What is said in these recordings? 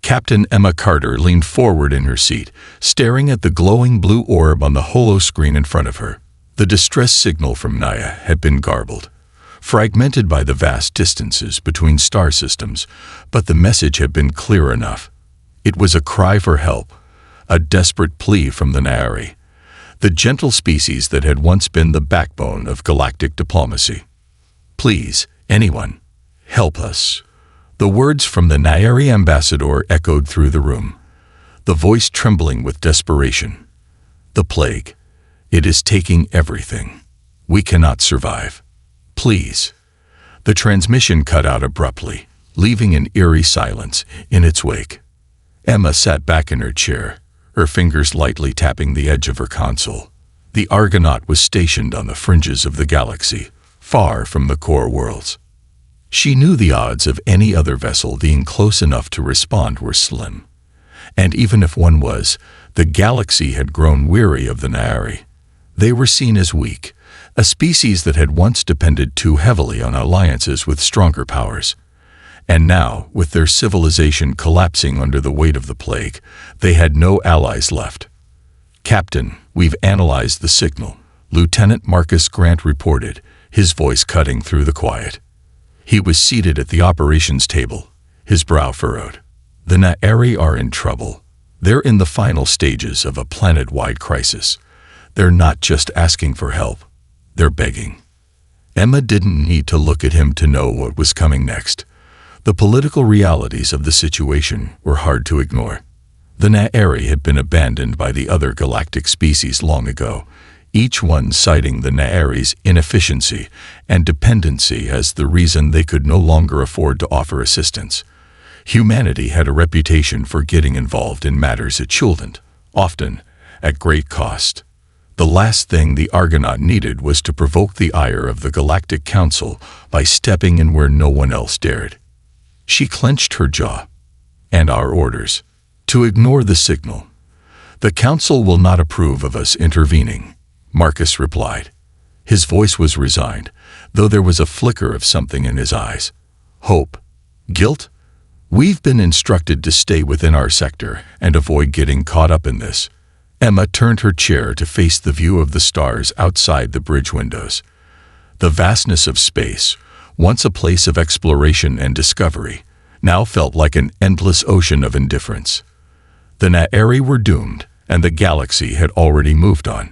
Captain Emma Carter leaned forward in her seat, staring at the glowing blue orb on the holoscreen in front of her. The distress signal from Naya had been garbled, fragmented by the vast distances between star systems, but the message had been clear enough. It was a cry for help, a desperate plea from the Naari, the gentle species that had once been the backbone of galactic diplomacy. "Please, anyone, help us." The words from the Naari ambassador echoed through the room, the voice trembling with desperation. "The plague. It is taking everything. We cannot survive. Please." The transmission cut out abruptly, leaving an eerie silence in its wake. Emma sat back in her chair, her fingers lightly tapping the edge of her console. The Argonaut was stationed on the fringes of the galaxy, far from the core worlds. She knew the odds of any other vessel being close enough to respond were slim. And even if one was, the galaxy had grown weary of the Naari. They were seen as weak, a species that had once depended too heavily on alliances with stronger powers. And now, with their civilization collapsing under the weight of the plague, they had no allies left. "Captain, we've analyzed the signal," Lieutenant Marcus Grant reported, his voice cutting through the quiet. He was seated at the operations table, his brow furrowed. "The Naari are in trouble. They're in the final stages of a planet-wide crisis. They're not just asking for help. They're begging." Emma didn't need to look at him to know what was coming next. The political realities of the situation were hard to ignore. The Naari had been abandoned by the other galactic species long ago, each one citing the Naari's inefficiency and dependency as the reason they could no longer afford to offer assistance. Humanity had a reputation for getting involved in matters it shouldn't, often at great cost. The last thing the Argonaut needed was to provoke the ire of the Galactic Council by stepping in where no one else dared. She clenched her jaw. "And our orders? To ignore the signal. The Council will not approve of us intervening," Marcus replied. His voice was resigned, though there was a flicker of something in his eyes. "Hope? Guilt? We've been instructed to stay within our sector and avoid getting caught up in this." Emma turned her chair to face the view of the stars outside the bridge windows. The vastness of space, once a place of exploration and discovery, now felt like an endless ocean of indifference. The Naari were doomed, and the galaxy had already moved on.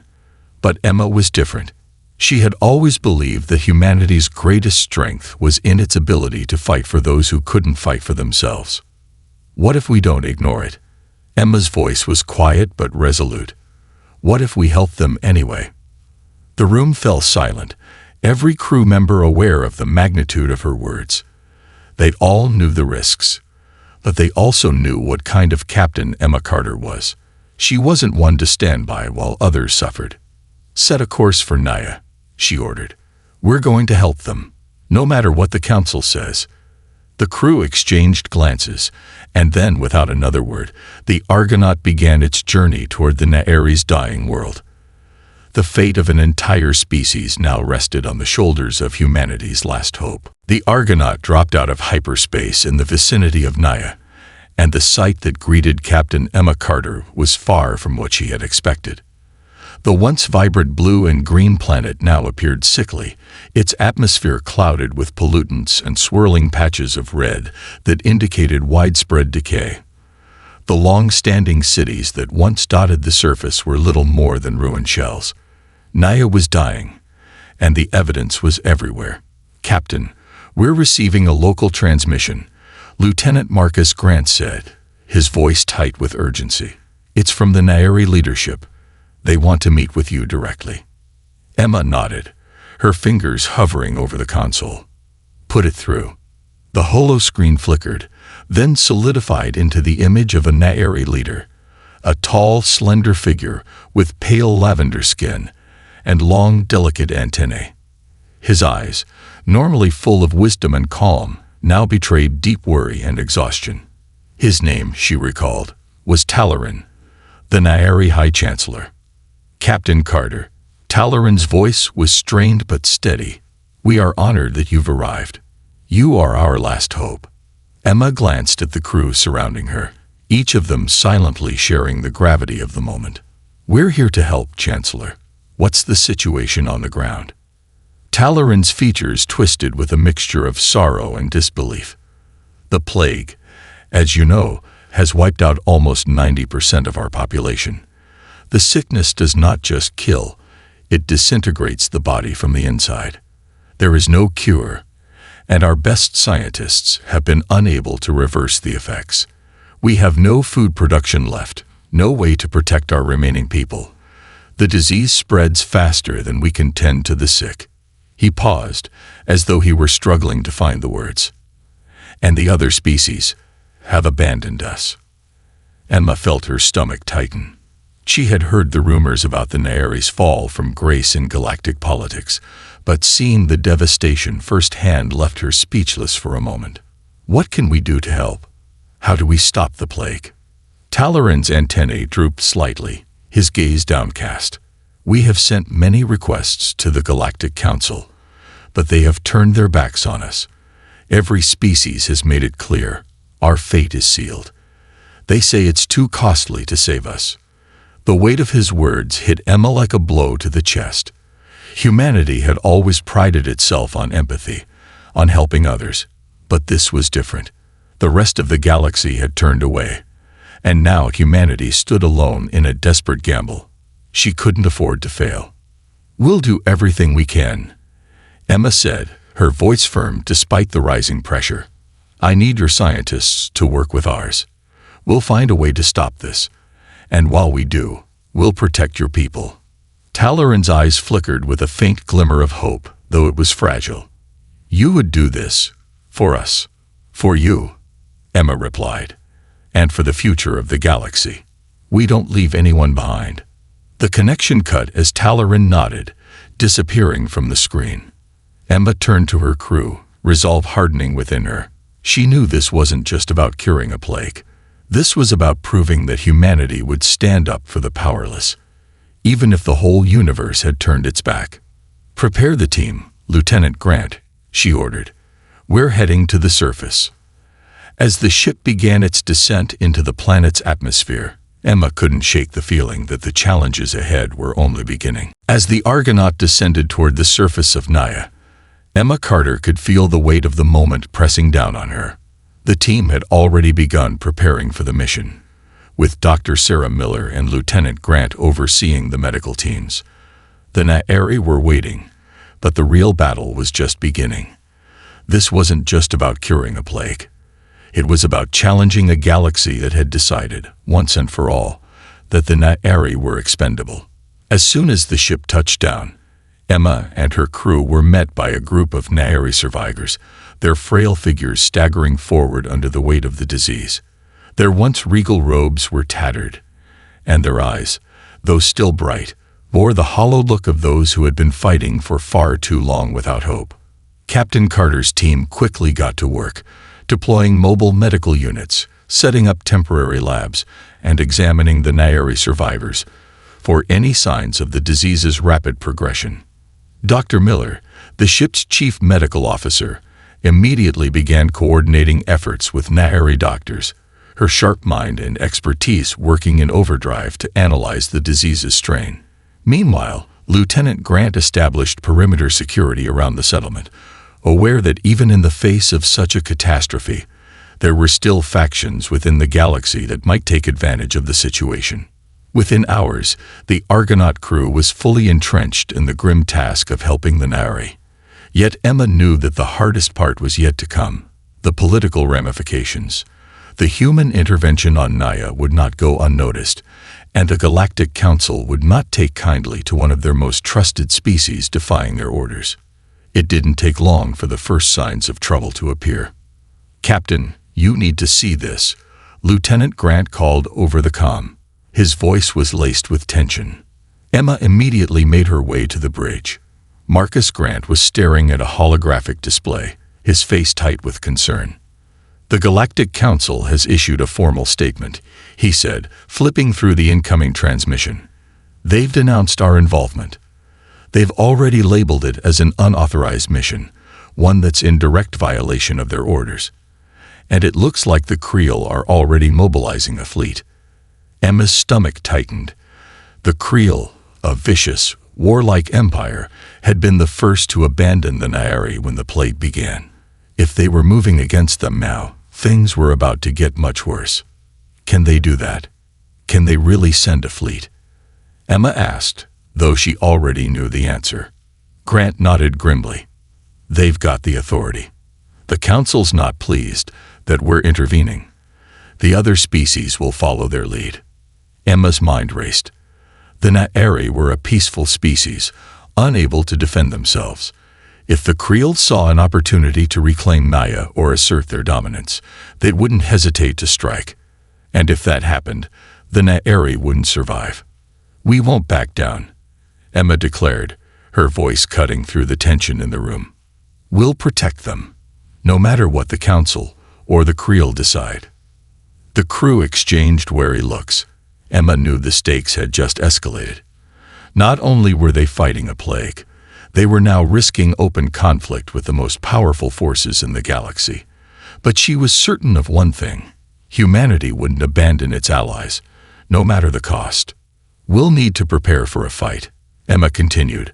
But Emma was different. She had always believed that humanity's greatest strength was in its ability to fight for those who couldn't fight for themselves. "What if we don't ignore it?" Emma's voice was quiet but resolute. "What if we help them anyway?" The room fell silent, every crew member aware of the magnitude of her words. They all knew the risks, but they also knew what kind of captain Emma Carter was. She wasn't one to stand by while others suffered. "Set a course for Naya," she ordered. "We're going to help them, no matter what the Council says." The crew exchanged glances, and then, without another word, the Argonaut began its journey toward the Naari's dying world. The fate of an entire species now rested on the shoulders of humanity's last hope. The Argonaut dropped out of hyperspace in the vicinity of Naya, and the sight that greeted Captain Emma Carter was far from what she had expected. The once vibrant blue and green planet now appeared sickly, its atmosphere clouded with pollutants and swirling patches of red that indicated widespread decay. The long-standing cities that once dotted the surface were little more than ruined shells. Naya was dying, and the evidence was everywhere. "Captain, we're receiving a local transmission," Lieutenant Marcus Grant said, his voice tight with urgency. "It's from the Naari leadership. They want to meet with you directly." Emma nodded, her fingers hovering over the console. "Put it through." The holoscreen flickered, then solidified into the image of a Naari leader, a tall, slender figure with pale lavender skin and long, delicate antennae. His eyes, normally full of wisdom and calm, now betrayed deep worry and exhaustion. His name, she recalled, was Tyranny, the Naari High Chancellor. "Captain Carter," Talaran's voice was strained but steady. "We are honored that you've arrived. You are our last hope." Emma glanced at the crew surrounding her, each of them silently sharing the gravity of the moment. "We're here to help, Chancellor. What's the situation on the ground?" Talaran's features twisted with a mixture of sorrow and disbelief. "The plague, as you know, has wiped out almost 90% of our population. The sickness does not just kill, it disintegrates the body from the inside. There is no cure, and our best scientists have been unable to reverse the effects. We have no food production left, no way to protect our remaining people. The disease spreads faster than we can tend to the sick." He paused, as though he were struggling to find the words. "And the other species have abandoned us." Emma felt her stomach tighten. She had heard the rumors about the Naeri's fall from grace in galactic politics, but seeing the devastation firsthand left her speechless for a moment. "What can we do to help? How do we stop the plague?" Talaran's antennae drooped slightly, his gaze downcast. "We have sent many requests to the Galactic Council, but they have turned their backs on us. Every species has made it clear, our fate is sealed. They say it's too costly to save us." The weight of his words hit Emma like a blow to the chest. Humanity had always prided itself on empathy, on helping others, but this was different. The rest of the galaxy had turned away, and now humanity stood alone in a desperate gamble. She couldn't afford to fail. "We'll do everything we can," Emma said, her voice firm despite the rising pressure. "I need your scientists to work with ours. We'll find a way to stop this, and while we do, we'll protect your people." Talaran's eyes flickered with a faint glimmer of hope, though it was fragile. "You would do this, for us, for you," Emma replied, "and for the future of the galaxy. We don't leave anyone behind." The connection cut as Talaran nodded, disappearing from the screen. Emma turned to her crew, resolve hardening within her. She knew this wasn't just about curing a plague. This was about proving that humanity would stand up for the powerless, even if the whole universe had turned its back. "Prepare the team, Lieutenant Grant," she ordered. "We're heading to the surface." As the ship began its descent into the planet's atmosphere, Emma couldn't shake the feeling that the challenges ahead were only beginning. As the Argonaut descended toward the surface of Naya, Emma Carter could feel the weight of the moment pressing down on her. The team had already begun preparing for the mission, with Dr. Sarah Miller and Lieutenant Grant overseeing the medical teams. The Naeri were waiting, but the real battle was just beginning. This wasn't just about curing a plague. It was about challenging a galaxy that had decided, once and for all, that the Naeri were expendable. As soon as the ship touched down, Emma and her crew were met by a group of Naeri survivors, their frail figures staggering forward under the weight of the disease. Their once regal robes were tattered, and their eyes, though still bright, bore the hollow look of those who had been fighting for far too long without hope. Captain Carter's team quickly got to work, deploying mobile medical units, setting up temporary labs, and examining the Naeri survivors for any signs of the disease's rapid progression. Dr. Miller, the ship's chief medical officer, immediately began coordinating efforts with Naeri doctors, her sharp mind and expertise working in overdrive to analyze the disease's strain. Meanwhile, Lieutenant Grant established perimeter security around the settlement, aware that even in the face of such a catastrophe, there were still factions within the galaxy that might take advantage of the situation. Within hours, the Argonaut crew was fully entrenched in the grim task of helping the Naeri. Yet Emma knew that the hardest part was yet to come, the political ramifications. The human intervention on Naya would not go unnoticed, and the Galactic Council would not take kindly to one of their most trusted species defying their orders. It didn't take long for the first signs of trouble to appear. "Captain, you need to see this," Lieutenant Grant called over the comm. His voice was laced with tension. Emma immediately made her way to the bridge. Marcus Grant was staring at a holographic display, his face tight with concern. "The Galactic Council has issued a formal statement," he said, flipping through the incoming transmission. "They've denounced our involvement. They've already labeled it as an unauthorized mission, one that's in direct violation of their orders. and it looks like the Creel are already mobilizing a fleet. Emma's stomach tightened. The Creel, a vicious, warlike empire, had been the first to abandon the Nairi when the plague began. If they were moving against them now, things were about to get much worse. Can they do that? Can they really send a fleet? Emma asked, though she already knew the answer. Grant nodded grimly. They've got the authority. The Council's not pleased that we're intervening. The other species will follow their lead. Emma's mind raced. The Nairi were a peaceful species, unable to defend themselves. If the Creel saw an opportunity to reclaim Naya or assert their dominance, they wouldn't hesitate to strike. And if that happened, the Nairi wouldn't survive. We won't back down, Emma declared, her voice cutting through the tension in the room. We'll protect them, no matter what the Council or the Creel decide. The crew exchanged wary looks. Emma knew the stakes had just escalated. Not only were they fighting a plague, they were now risking open conflict with the most powerful forces in the galaxy. But she was certain of one thing: humanity wouldn't abandon its allies, no matter the cost. We'll need to prepare for a fight, Emma continued,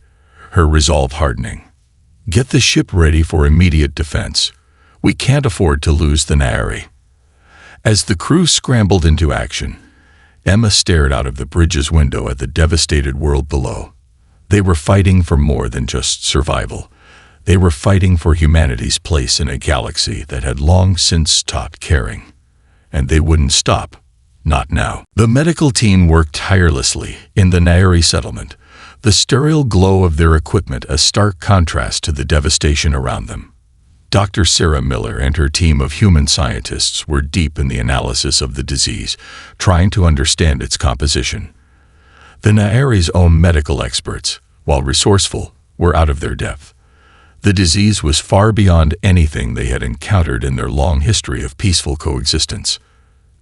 her resolve hardening. Get the ship ready for immediate defense. We can't afford to lose the Nairi. As the crew scrambled into action, Emma stared out of the bridge's window at the devastated world below. They were fighting for more than just survival. They were fighting for humanity's place in a galaxy that had long since stopped caring. And they wouldn't stop. Not now. The medical team worked tirelessly in the Nairi settlement, the sterile glow of their equipment a stark contrast to the devastation around them. Dr. Sarah Miller and her team of human scientists were deep in the analysis of the disease, trying to understand its composition. The Nairi's own medical experts, while resourceful, were out of their depth. The disease was far beyond anything they had encountered in their long history of peaceful coexistence.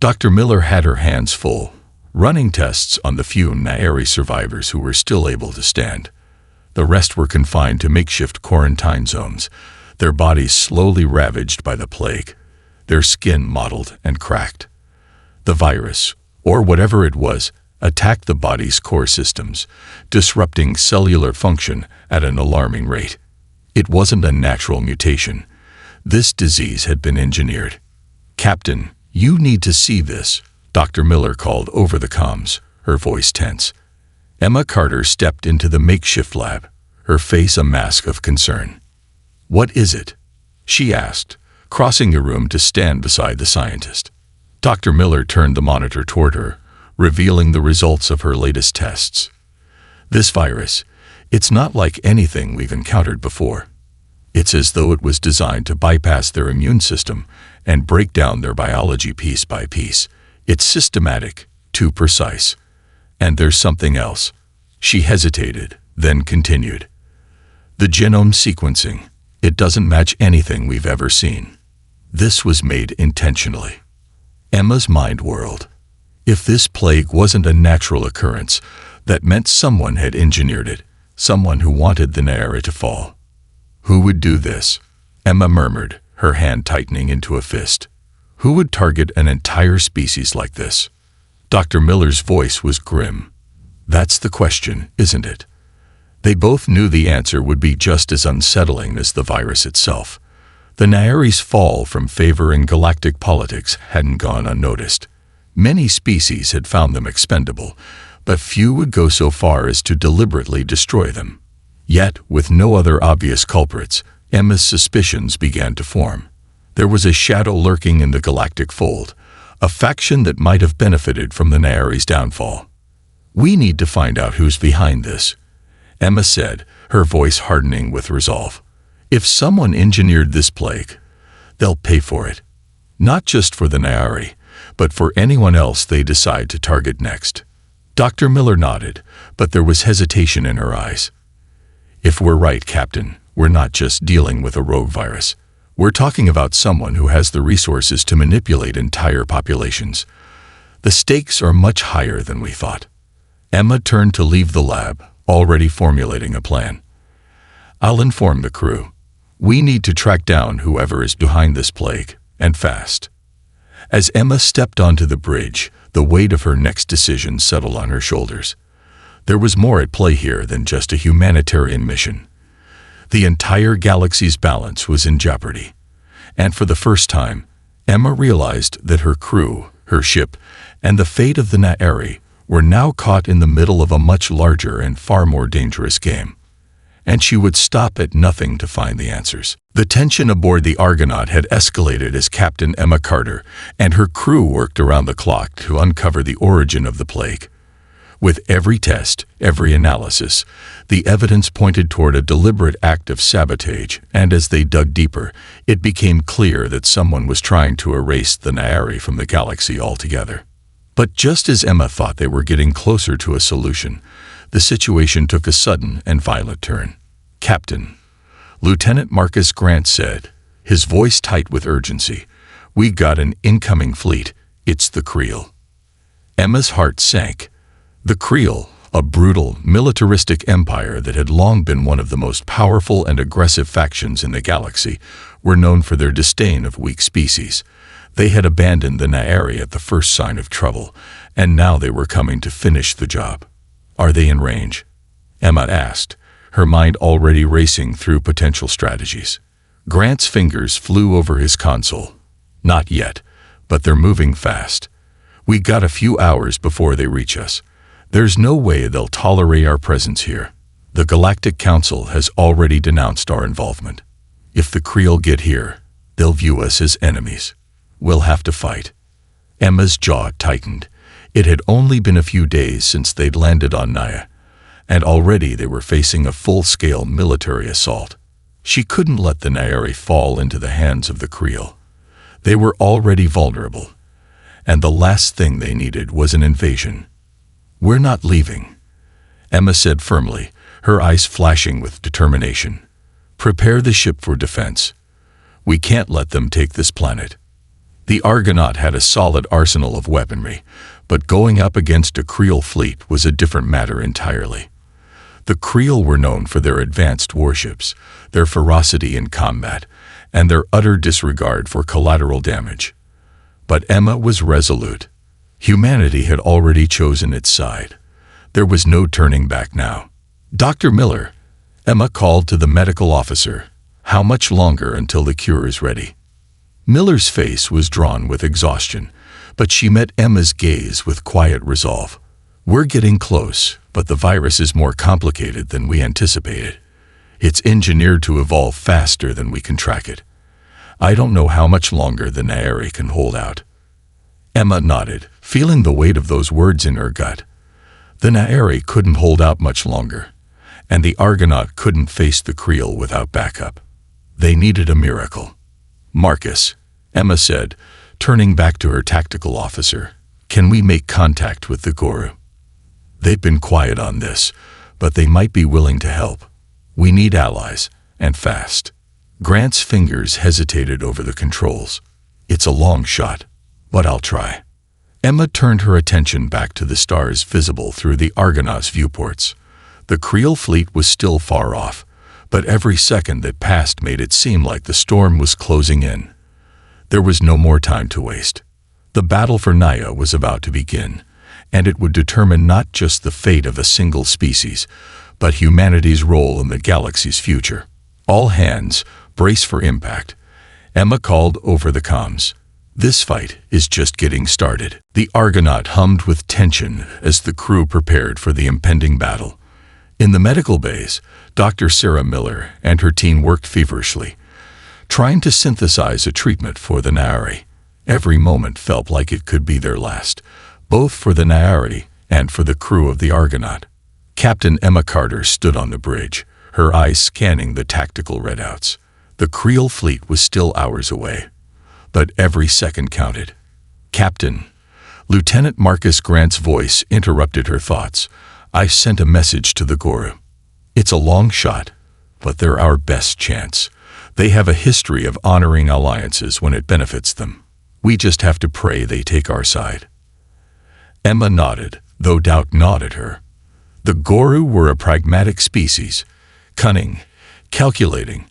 Dr. Miller had her hands full, running tests on the few Nairi survivors who were still able to stand. The rest were confined to makeshift quarantine zones, their bodies slowly ravaged by the plague, their skin mottled and cracked. The virus, or whatever it was, attacked the body's core systems, disrupting cellular function at an alarming rate. It wasn't a natural mutation. This disease had been engineered. Captain, you need to see this, Dr. Miller called over the comms, her voice tense. Emma Carter stepped into the makeshift lab, her face a mask of concern. What is it? She asked, crossing the room to stand beside the scientist. Dr. Miller turned the monitor toward her, revealing the results of her latest tests. This virus, it's not like anything we've encountered before. It's as though it was designed to bypass their immune system and break down their biology piece by piece. It's systematic, too precise. And there's something else. She hesitated, then continued. The genome sequencing. It doesn't match anything we've ever seen. This was made intentionally. Emma's mind whirled. If this plague wasn't a natural occurrence, that meant someone had engineered it, someone who wanted the Nairi to fall. Who would do this? Emma murmured, her hand tightening into a fist. Who would target an entire species like this? Dr. Miller's voice was grim. That's the question, isn't it? They both knew the answer would be just as unsettling as the virus itself. The Nairi's fall from favor in galactic politics hadn't gone unnoticed. Many species had found them expendable, but few would go so far as to deliberately destroy them. Yet, with no other obvious culprits, Emma's suspicions began to form. There was a shadow lurking in the galactic fold, a faction that might have benefited from the Nairi's downfall. We need to find out who's behind this, Emma said, her voice hardening with resolve. If someone engineered this plague, they'll pay for it. Not just for the Nairi, but for anyone else they decide to target next. Dr. Miller nodded, but there was hesitation in her eyes. If we're right, Captain, we're not just dealing with a rogue virus. We're talking about someone who has the resources to manipulate entire populations. The stakes are much higher than we thought. Emma turned to leave the lab, already formulating a plan. I'll inform the crew. We need to track down whoever is behind this plague. and fast. As Emma stepped onto the bridge, the weight of her next decision settled on her shoulders. There was more at play here than just a humanitarian mission. The entire galaxy's balance was in jeopardy. And for the first time, Emma realized that her crew, her ship, and the fate of the Naeri were now caught in the middle of a much larger and far more dangerous game. And she would stop at nothing to find the answers. The tension aboard the Argonaut had escalated as Captain Emma Carter and her crew worked around the clock to uncover the origin of the plague. With every test, every analysis, the evidence pointed toward a deliberate act of sabotage, and as they dug deeper, it became clear that someone was trying to erase the Naeri from the galaxy altogether. But just as Emma thought they were getting closer to a solution, the situation took a sudden and violent turn. "Captain," Lieutenant Marcus Grant said, his voice tight with urgency, "we got an incoming fleet. It's the Creel." Emma's heart sank. The Creel, a brutal, militaristic empire that had long been one of the most powerful and aggressive factions in the galaxy, were known for their disdain of weak species. They had abandoned the Naeri at the first sign of trouble, and now they were coming to finish the job. "Are they in range?" Emma asked, her mind already racing through potential strategies. Grant's fingers flew over his console. "Not yet, but they're moving fast. We got a few hours before they reach us. There's no way they'll tolerate our presence here. The Galactic Council has already denounced our involvement. If the Creel get here, they'll view us as enemies. We'll have to fight." Emma's jaw tightened. It had only been a few days since they'd landed on Naya, and already they were facing a full-scale military assault. She couldn't let the Naeri fall into the hands of the Creel. They were already vulnerable, and the last thing they needed was an invasion. "We're not leaving," Emma said firmly, her eyes flashing with determination. "Prepare the ship for defense. We can't let them take this planet." The Argonaut had a solid arsenal of weaponry, but going up against a Creel fleet was a different matter entirely. The Creel were known for their advanced warships, their ferocity in combat, and their utter disregard for collateral damage. But Emma was resolute. Humanity had already chosen its side. There was no turning back now. "Dr. Miller," Emma called to the medical officer, "how much longer until the cure is ready?" Miller's face was drawn with exhaustion, but she met Emma's gaze with quiet resolve. "We're getting close, but the virus is more complicated than we anticipated. It's engineered to evolve faster than we can track it. I don't know how much longer the Naeri can hold out." Emma nodded, feeling the weight of those words in her gut. The Naeri couldn't hold out much longer, and the Argonaut couldn't face the Creel without backup. They needed a miracle. "Marcus," Emma said, turning back to her tactical officer, "can we make contact with the Guru? They've been quiet on this, but they might be willing to help. We need allies, and fast." Grant's fingers hesitated over the controls. "It's a long shot, but I'll try." Emma turned her attention back to the stars visible through the Argonaut's viewports. The Creel fleet was still far off, but every second that passed made it seem like the storm was closing in. There was no more time to waste. The battle for Naya was about to begin, and it would determine not just the fate of a single species, but humanity's role in the galaxy's future. "All hands, brace for impact," Emma called over the comms. "This fight is just getting started." The Argonaut hummed with tension as the crew prepared for the impending battle. In the medical bays, Dr. Sarah Miller and her team worked feverishly, trying to synthesize a treatment for the Naeri. Every moment felt like it could be their last, both for the Naeri and for the crew of the Argonaut. Captain Emma Carter stood on the bridge, her eyes scanning the tactical readouts. The Creel fleet was still hours away, but every second counted. "Captain," Lieutenant Marcus Grant's voice interrupted her thoughts. "I sent a message to the Guru. It's a long shot, but they're our best chance. They have a history of honoring alliances when it benefits them. We just have to pray they take our side." Emma nodded, though doubt gnawed at her. The Guru were a pragmatic species, cunning, calculating,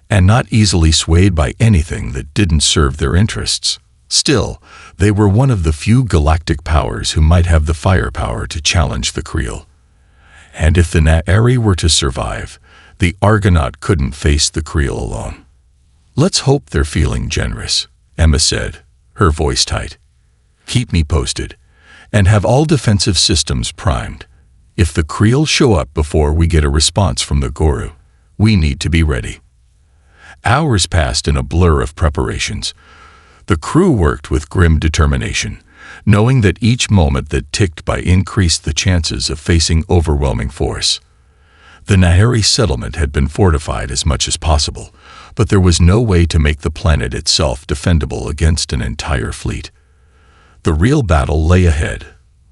and not easily swayed by anything that didn't serve their interests. Still, they were one of the few galactic powers who might have the firepower to challenge the Creel. And if the Naeri were to survive, the Argonaut couldn't face the Creel alone. "Let's hope they're feeling generous," Emma said, her voice tight. "Keep me posted, and have all defensive systems primed. If the Creel show up before we get a response from the Goru, we need to be ready." Hours passed in a blur of preparations. The crew worked with grim determination, knowing that each moment that ticked by increased the chances of facing overwhelming force. The Naeri settlement had been fortified as much as possible, but there was no way to make the planet itself defendable against an entire fleet. The real battle lay ahead,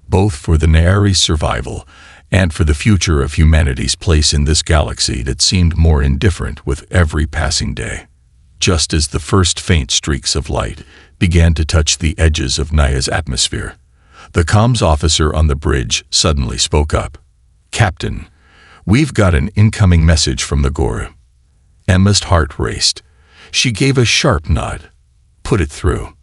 both for the Naeri's survival and for the future of humanity's place in this galaxy that seemed more indifferent with every passing day. Just as the first faint streaks of light began to touch the edges of Naya's atmosphere, the comms officer on the bridge suddenly spoke up. "Captain, we've got an incoming message from the Goru." Emma's heart raced. She gave a sharp nod. "Put it through."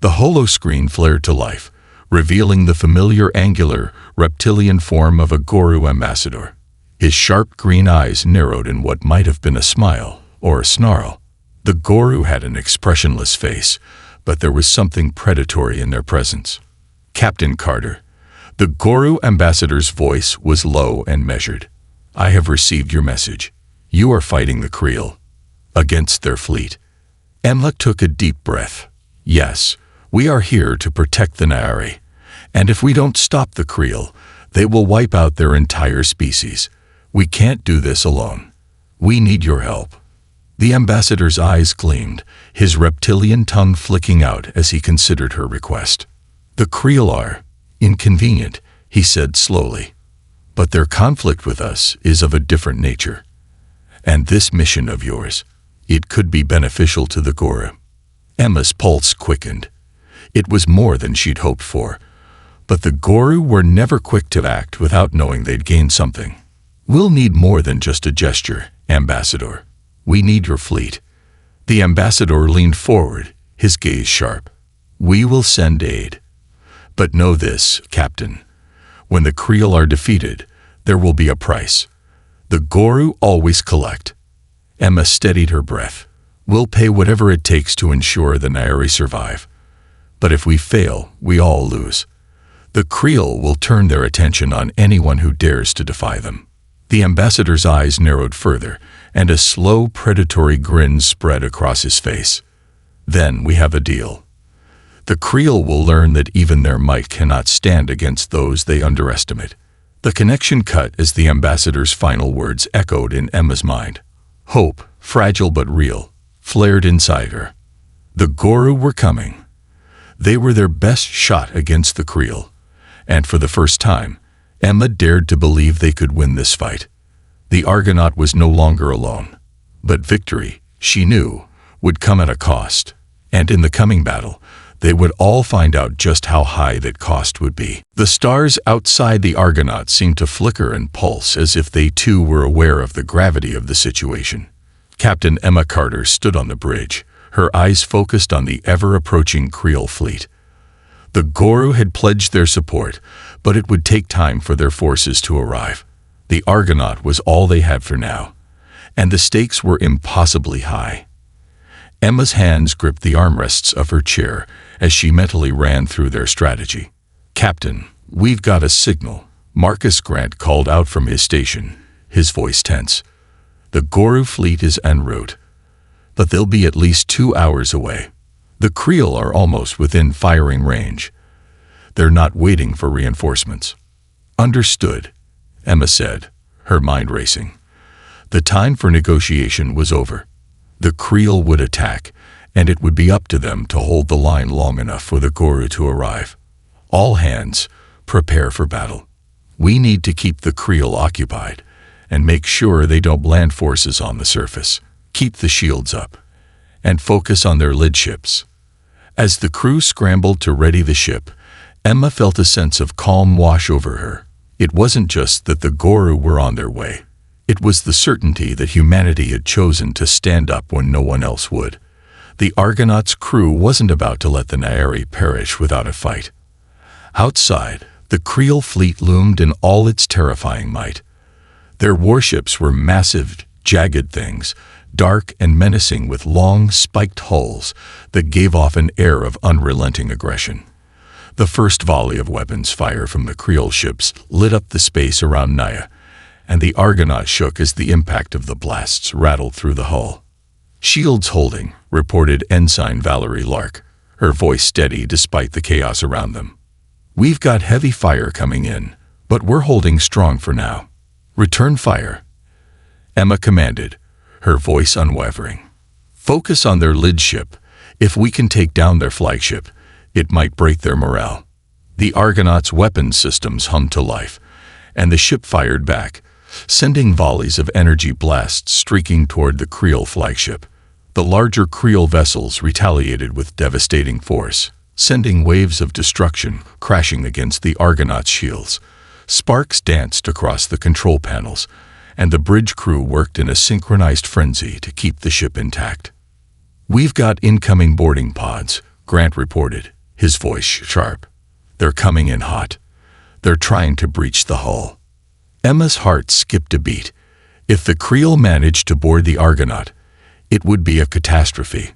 The holoscreen flared to life, revealing the familiar angular, reptilian form of a Goru ambassador. His sharp green eyes narrowed in what might have been a smile or a snarl. The Goru had an expressionless face, but there was something predatory in their presence. "Captain Carter." The Goru ambassador's voice was low and measured. "I have received your message. You are fighting the Creel against their fleet." Emma took a deep breath. "Yes, we are here to protect the Naeri, and if we don't stop the Creel, they will wipe out their entire species. We can't do this alone. We need your help." The ambassador's eyes gleamed, his reptilian tongue flicking out as he considered her request. "The Creel are inconvenient," he said slowly, "but their conflict with us is of a different nature. And this mission of yours, it could be beneficial to the Goru." Emma's pulse quickened. It was more than she'd hoped for, but the Goru were never quick to act without knowing they'd gain something. "We'll need more than just a gesture, Ambassador. We need your fleet." The ambassador leaned forward, his gaze sharp. "We will send aid. But know this, Captain. When the Creel are defeated, there will be a price. The Goru always collect." Emma steadied her breath. "We'll pay whatever it takes to ensure the Naeri survive. But if we fail, we all lose. The Creel will turn their attention on anyone who dares to defy them." The ambassador's eyes narrowed further, and a slow, predatory grin spread across his face. "Then we have a deal. The Creel will learn that even their might cannot stand against those they underestimate." The connection cut as the ambassador's final words echoed in Emma's mind. Hope, fragile but real, flared inside her. The Goru were coming. They were their best shot against the Creel, and for the first time, Emma dared to believe they could win this fight. The Argonaut was no longer alone, but victory, she knew, would come at a cost, and in the coming battle, they would all find out just how high that cost would be. The stars outside the Argonaut seemed to flicker and pulse as if they too were aware of the gravity of the situation. Captain Emma Carter stood on the bridge, her eyes focused on the ever-approaching Creel fleet. The Goru had pledged their support, but it would take time for their forces to arrive. The Argonaut was all they had for now, and the stakes were impossibly high. Emma's hands gripped the armrests of her chair as she mentally ran through their strategy. "Captain, we've got a signal," Marcus Grant called out from his station, his voice tense. "The Goru fleet is en route, but they'll be at least 2 hours away. The Creel are almost within firing range. They're not waiting for reinforcements." "Understood," Emma said, her mind racing. The time for negotiation was over. The Creel would attack, and it would be up to them to hold the line long enough for the Goru to arrive. "All hands, prepare for battle. We need to keep the Creel occupied, and make sure they don't land forces on the surface. Keep the shields up, and focus on their lid ships." As the crew scrambled to ready the ship, Emma felt a sense of calm wash over her. It wasn't just that the Goru were on their way. It was the certainty that humanity had chosen to stand up when no one else would. The Argonaut's crew wasn't about to let the Naeri perish without a fight. Outside, the Creel fleet loomed in all its terrifying might. Their warships were massive, jagged things, dark and menacing with long, spiked hulls that gave off an air of unrelenting aggression. The first volley of weapons fire from the Creel ships lit up the space around Naya, and the Argonaut shook as the impact of the blasts rattled through the hull. "Shields holding," reported Ensign Valerie Lark, her voice steady despite the chaos around them. "We've got heavy fire coming in, but we're holding strong for now. Return fire," Emma commanded, her voice unwavering. "Focus on their lid ship. If we can take down their flagship, it might break their morale." The Argonauts' weapons systems hummed to life, and the ship fired back, sending volleys of energy blasts streaking toward the Creel flagship. The larger Creel vessels retaliated with devastating force, sending waves of destruction crashing against the Argonauts' shields. Sparks danced across the control panels, and the bridge crew worked in a synchronized frenzy to keep the ship intact. "We've got incoming boarding pods," Grant reported, his voice sharp. "They're coming in hot. They're trying to breach the hull." Emma's heart skipped a beat. If the Creel managed to board the Argonaut, it would be a catastrophe.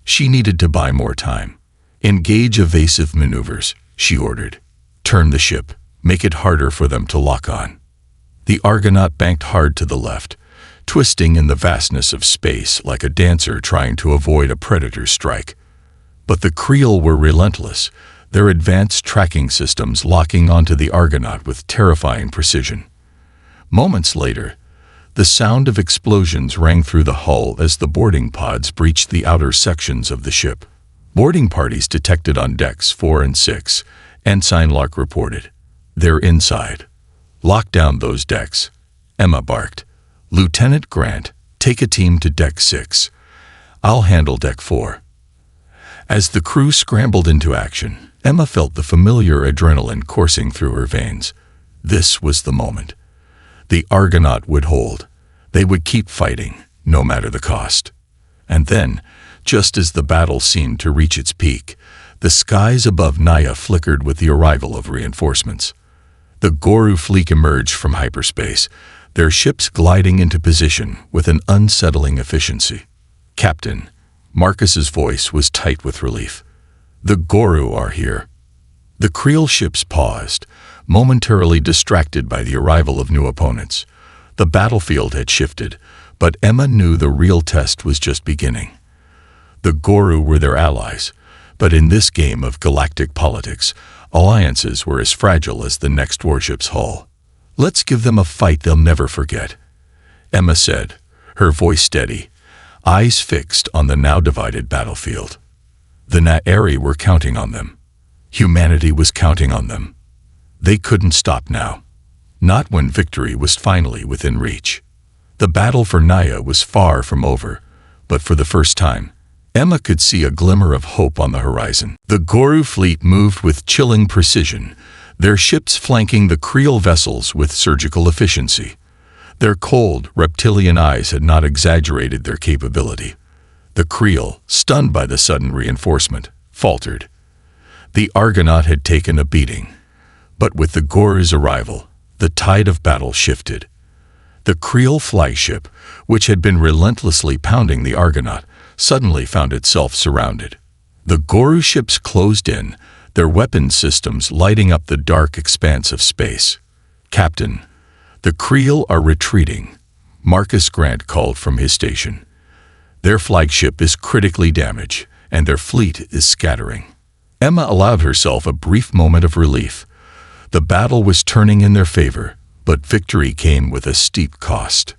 She needed to buy more time. "Engage evasive maneuvers," she ordered. "Turn the ship. Make it harder for them to lock on." The Argonaut banked hard to the left, twisting in the vastness of space like a dancer trying to avoid a predator's strike. But the Creel were relentless, their advanced tracking systems locking onto the Argonaut with terrifying precision. Moments later, the sound of explosions rang through the hull as the boarding pods breached the outer sections of the ship. "Boarding parties detected on decks 4 and 6, Ensign Lark reported. "They're inside. Lock down those decks," Emma barked. "Lieutenant Grant, take a team to deck 6. I'll handle deck 4. As the crew scrambled into action, Emma felt the familiar adrenaline coursing through her veins. This was the moment. The Argonaut would hold. They would keep fighting, no matter the cost. And then, just as the battle seemed to reach its peak, the skies above Naya flickered with the arrival of reinforcements. The Goru fleet emerged from hyperspace, their ships gliding into position with an unsettling efficiency. "Captain," Marcus's voice was tight with relief. "The Goru are here." The Creel ships paused, momentarily distracted by the arrival of new opponents. The battlefield had shifted, but Emma knew the real test was just beginning. The Goru were their allies, but in this game of galactic politics, alliances were as fragile as the next warship's hull. "Let's give them a fight they'll never forget," Emma said, her voice steady, eyes fixed on the now divided battlefield. The Naeri were counting on them. Humanity was counting on them. They couldn't stop now. Not when victory was finally within reach. The battle for Naya was far from over, but for the first time, Emma could see a glimmer of hope on the horizon. The Goru fleet moved with chilling precision, their ships flanking the Creel vessels with surgical efficiency. Their cold, reptilian eyes had not exaggerated their capability. The Creel, stunned by the sudden reinforcement, faltered. The Argonaut had taken a beating, but with the Goru's arrival, the tide of battle shifted. The Creel flagship, which had been relentlessly pounding the Argonaut, suddenly found itself surrounded. The Goru ships closed in, their weapons systems lighting up the dark expanse of space. "Captain, the Creel are retreating," Marcus Grant called from his station. "Their flagship is critically damaged, and their fleet is scattering." Emma allowed herself a brief moment of relief. The battle was turning in their favor, but victory came with a steep cost.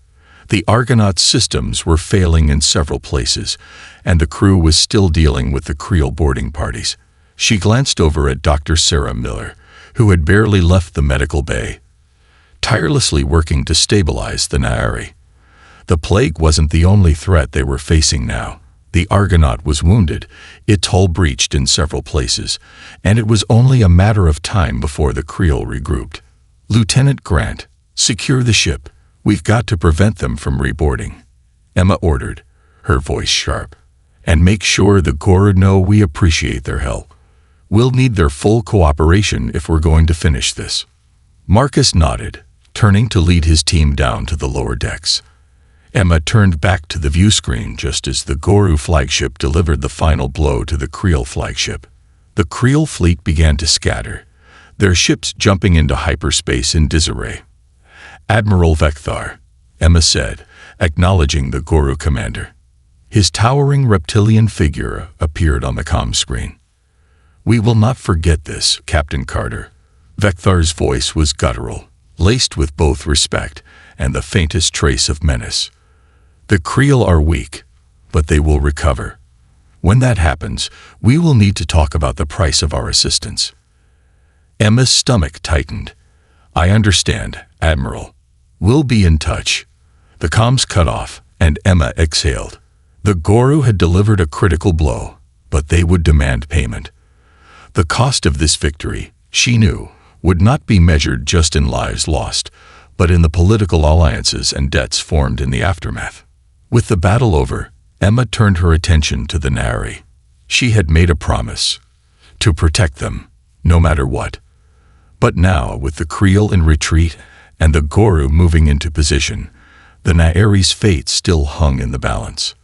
The Argonaut systems were failing in several places, and the crew was still dealing with the Creel boarding parties. She glanced over at Dr. Sarah Miller, who had barely left the medical bay, tirelessly working to stabilize the Naeri. The plague wasn't the only threat they were facing now. The Argonaut was wounded, its hull breached in several places, and it was only a matter of time before the Creel regrouped. "Lieutenant Grant, secure the ship," "We've got to prevent them from reboarding," Emma ordered, her voice sharp. "And make sure the Goru know we appreciate their help. We'll need their full cooperation if we're going to finish this." Marcus nodded, turning to lead his team down to the lower decks. Emma turned back to the view screen just as the Goru flagship delivered the final blow to the Creel flagship. The Creel fleet began to scatter, their ships jumping into hyperspace in disarray. "Admiral Vecthar," Emma said, acknowledging the Goru commander. His towering reptilian figure appeared on the comm screen. "We will not forget this, Captain Carter." Vecthar's voice was guttural, laced with both respect and the faintest trace of menace. "The Creel are weak, but they will recover. When that happens, we will need to talk about the price of our assistance." Emma's stomach tightened. "I understand, Admiral. We'll be in touch." The comms cut off, and Emma exhaled. The Goru had delivered a critical blow, but they would demand payment. The cost of this victory, she knew, would not be measured just in lives lost, but in the political alliances and debts formed in the aftermath. With the battle over, Emma turned her attention to the Na'ari. She had made a promise to protect them, no matter what. But now, with the Creel in retreat and the Goru moving into position, the Na'ari's fate still hung in the balance.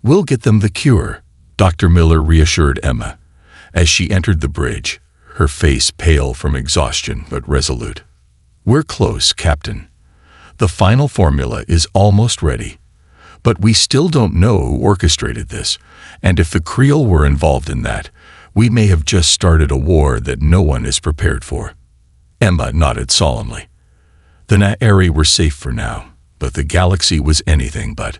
"We'll get them the cure," Dr. Miller reassured Emma, as she entered the bridge, her face pale from exhaustion but resolute. "We're close, Captain. The final formula is almost ready. But we still don't know who orchestrated this, and if the Creel were involved in that, we may have just started a war that no one is prepared for." Emma nodded solemnly. The Na'ari were safe for now, but the galaxy was anything but.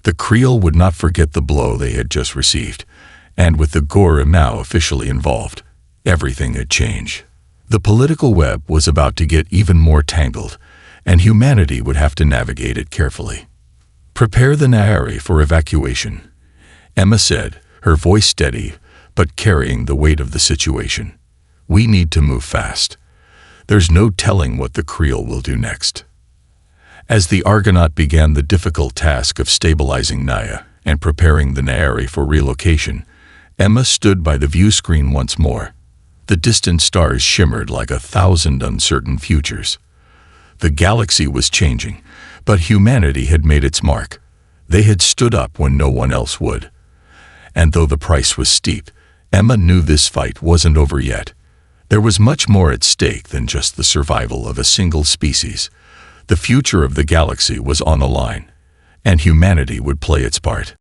The Creel would not forget the blow they had just received, and with the Goru now officially involved, everything had changed. The political web was about to get even more tangled, and humanity would have to navigate it carefully. "Prepare the Na'ari for evacuation," Emma said, her voice steady but carrying the weight of the situation. "We need to move fast. There's no telling what the Creel will do next." As the Argonaut began the difficult task of stabilizing Naya and preparing the Na'ari for relocation, Emma stood by the view screen once more. The distant stars shimmered like 1,000 uncertain futures. The galaxy was changing, but humanity had made its mark. They had stood up when no one else would. And though the price was steep, Emma knew this fight wasn't over yet. There was much more at stake than just the survival of a single species. The future of the galaxy was on the line, and humanity would play its part.